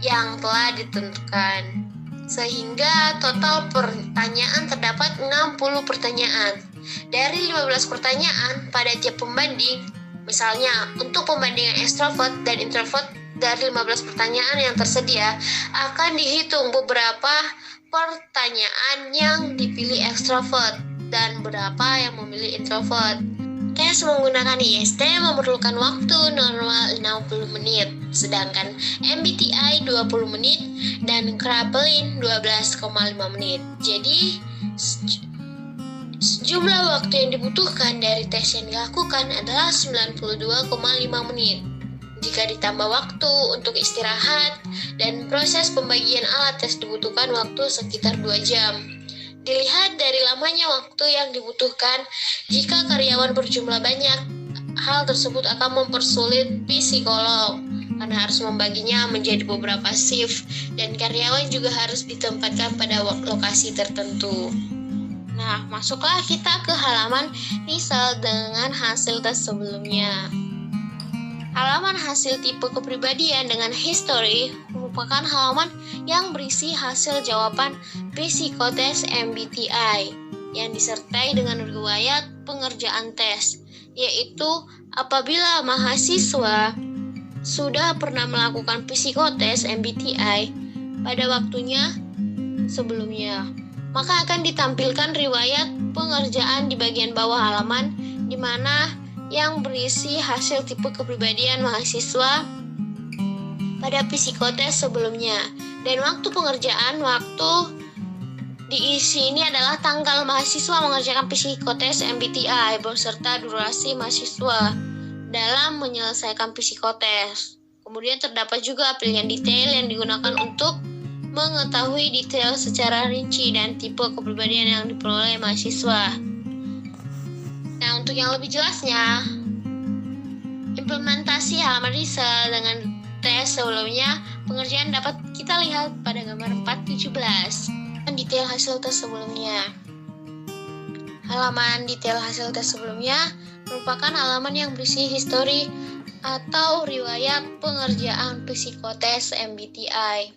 yang telah ditentukan. Sehingga total pertanyaan terdapat 60 pertanyaan. Dari 15 pertanyaan pada tiap pembanding, misalnya untuk pembandingan extrovert dan introvert, dari 15 pertanyaan yang tersedia akan dihitung beberapa pertanyaan yang dipilih extrovert dan berapa yang memilih introvert. Tes menggunakan IST memerlukan waktu normal 60 menit, sedangkan MBTI 20 menit dan Kraepelin 12,5 menit. Jadi, jumlah waktu yang dibutuhkan dari tes yang dilakukan adalah 92,5 menit. Jika ditambah waktu untuk istirahat dan proses pembagian alat tes dibutuhkan waktu sekitar 2 jam. Dilihat dari lamanya waktu yang dibutuhkan, jika karyawan berjumlah banyak, hal tersebut akan mempersulit psikolog karena harus membaginya menjadi beberapa shift dan karyawan juga harus ditempatkan pada lokasi tertentu. Nah, masuklah kita ke halaman result dengan hasil tes sebelumnya. Halaman hasil tipe kepribadian dengan history merupakan halaman yang berisi hasil jawaban psikotes MBTI yang disertai dengan riwayat pengerjaan tes, yaitu apabila mahasiswa sudah pernah melakukan psikotes MBTI pada waktunya sebelumnya, maka akan ditampilkan riwayat pengerjaan di bagian bawah halaman di mana yang berisi hasil tipe kepribadian mahasiswa pada psikotes sebelumnya. Dan waktu pengerjaan, waktu diisi ini adalah tanggal mahasiswa mengerjakan psikotes MBTI beserta durasi mahasiswa dalam menyelesaikan psikotes. Kemudian terdapat juga pilihan detail yang digunakan untuk mengetahui detail secara rinci dan tipe kepribadian yang diperoleh mahasiswa. Nah, untuk yang lebih jelasnya, implementasi halaman result dengan tes sebelumnya pengerjaan dapat kita lihat pada gambar 4.17. Detail hasil tes sebelumnya. Halaman detail hasil tes sebelumnya merupakan halaman yang berisi histori atau riwayat pengerjaan psikotes MBTI.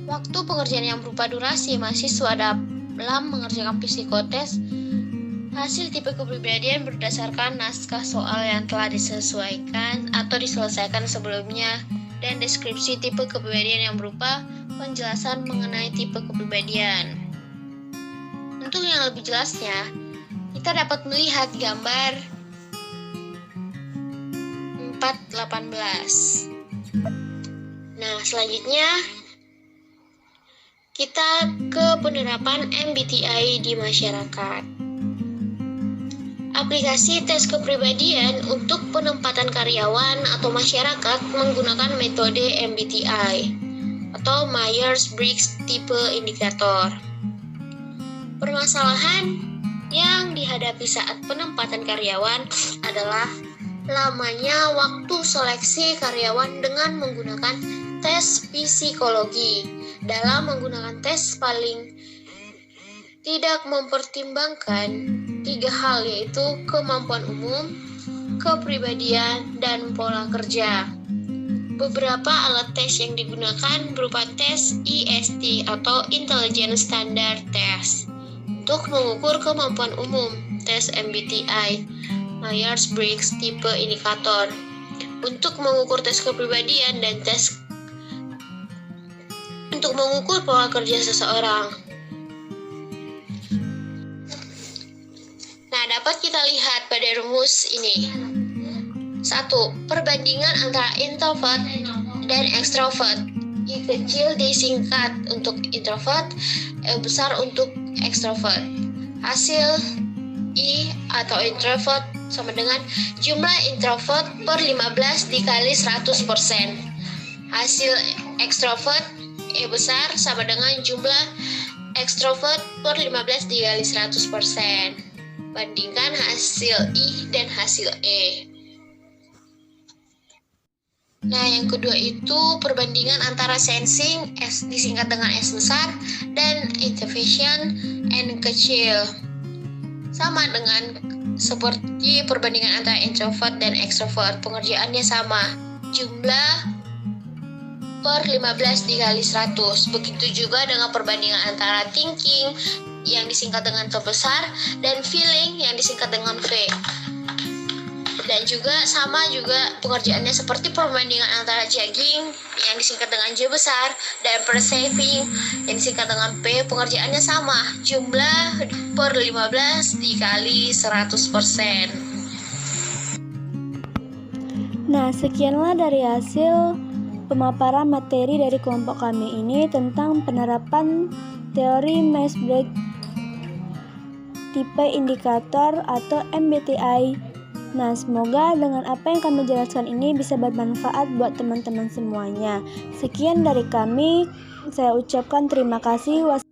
Waktu pengerjaan yang berupa durasi mahasiswa dalam mengerjakan psikotes, hasil tipe kepribadian berdasarkan naskah soal yang telah disesuaikan atau diselesaikan sebelumnya, dan deskripsi tipe kepribadian yang berupa penjelasan mengenai tipe kepribadian. Untuk yang lebih jelasnya, kita dapat melihat gambar 4.18. Nah, selanjutnya kita ke penerapan MBTI di masyarakat. Aplikasi tes kepribadian untuk penempatan karyawan atau masyarakat menggunakan metode MBTI atau Myers-Briggs Type Indicator. Permasalahan yang dihadapi saat penempatan karyawan adalah lamanya waktu seleksi karyawan dengan menggunakan tes psikologi. Dalam menggunakan tes paling tidak mempertimbangkan 3 hal, yaitu kemampuan umum, kepribadian, dan pola kerja. Beberapa alat tes yang digunakan berupa tes IST atau Intelligence Standard Test untuk mengukur kemampuan umum, tes MBTI Myers-Briggs Type Indicator untuk mengukur tes kepribadian, dan tes untuk mengukur pola kerja seseorang. Nah, dapat kita lihat pada rumus ini. 1. Perbandingan antara introvert dan extrovert. I kecil disingkat untuk introvert, E besar untuk extrovert. Hasil I atau introvert sama dengan jumlah introvert per 15 dikali 100%. Hasil extrovert E besar sama dengan jumlah extrovert per 15 dikali 100%. Bandingkan hasil I dan hasil E. Nah, yang kedua itu perbandingan antara sensing, S disingkat dengan S besar, dan intuition, N kecil. Sama dengan seperti perbandingan antara introvert dan extrovert, pengerjaannya sama. Jumlah per 15 dikali 100. Begitu juga dengan perbandingan antara thinking yang disingkat dengan T besar dan feeling yang disingkat dengan V. Dan juga sama juga pengerjaannya seperti perbandingan antara jogging yang disingkat dengan J besar dan perceiving yang disingkat dengan P, pengerjaannya sama. Jumlah per 15 dikali 100%. Nah, sekianlah dari hasil pemaparan materi dari kelompok kami ini tentang penerapan teori Myers-Briggs Type Indicator atau MBTI. Nah, semoga dengan apa yang kami jelaskan ini bisa bermanfaat buat teman-teman semuanya. Sekian dari kami, saya ucapkan terima kasih.